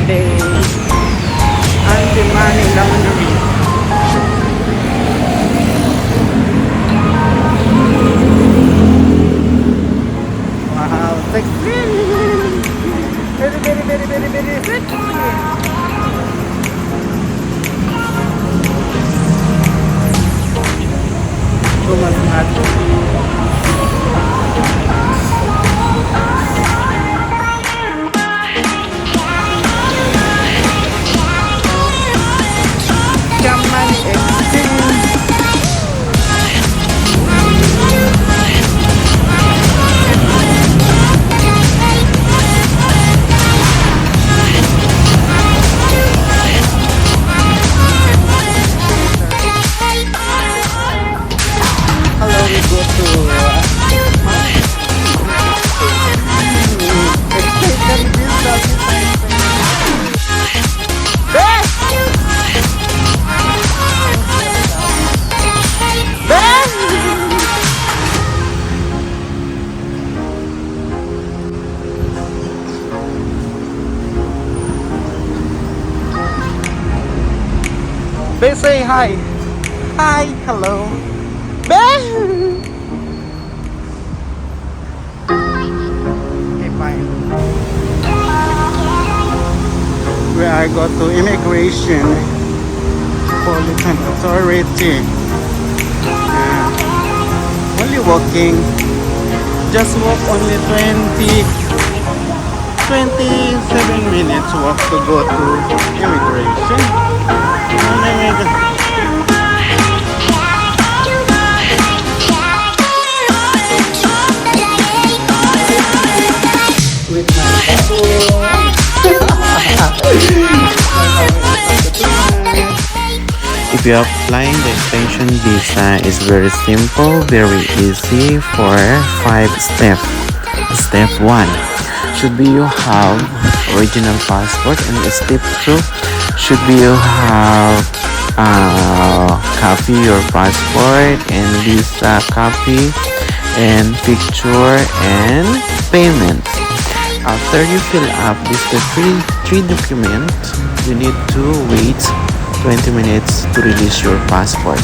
day until money laundry. Wow, sexy. Very, very, very, very, very sexy. Rumah sehat. They say hi. Hi, hello. Okay, fine. Where I go to immigration Politan Authority. Only walking. Just walk only 27 minutes walk to go to immigration. With my If you are applying the extension visa, it's very simple, very easy for 5 steps. Step 1 should be you have original passport, and step 2 should be you have copy your passport and visa copy and picture and payment. After you fill up these three documents, you need to wait 20 minutes to release your passport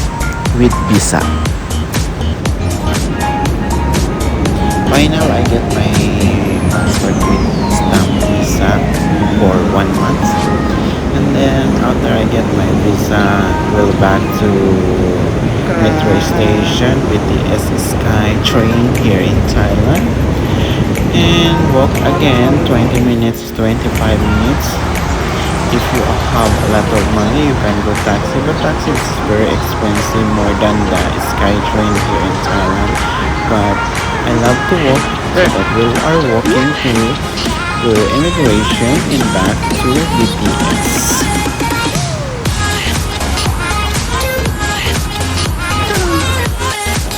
with visa. By now, I get my passport with stamp visa for 1 month, and then after I get my visa, we'll back to metro station with the Sky train here in Thailand, and walk again 20 minutes, 25 minutes. If you have a lot of money, you can go taxi, but taxi is very expensive, more than the Sky train here in Thailand. But I love to walk, so that we are walking to the immigration and back to BTS.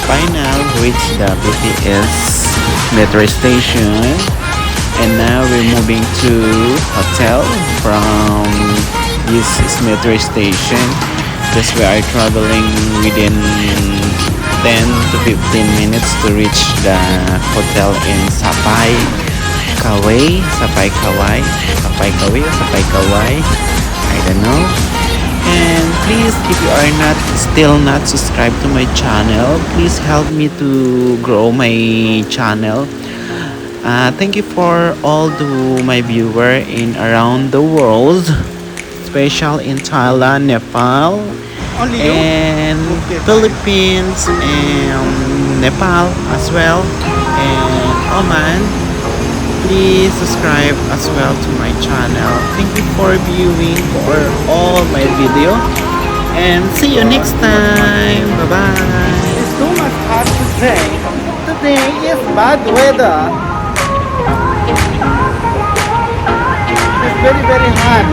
By now, reach the BTS metro station, and now we're moving to hotel from this metro station. Just we are traveling within 10 to 15 minutes to reach the hotel in Sapai Kawai, I don't know. And please, if you are still not subscribed to my channel, please help me to grow my channel. Thank you for all my viewers in around the world, special in Thailand, Nepal, and Philippines, and Nepal as well, and Oman. Please subscribe as well to my channel. Thank you for viewing for all my video, and see you next time. Bye bye. It's too much hot today. Today is bad weather. It's very, very hot.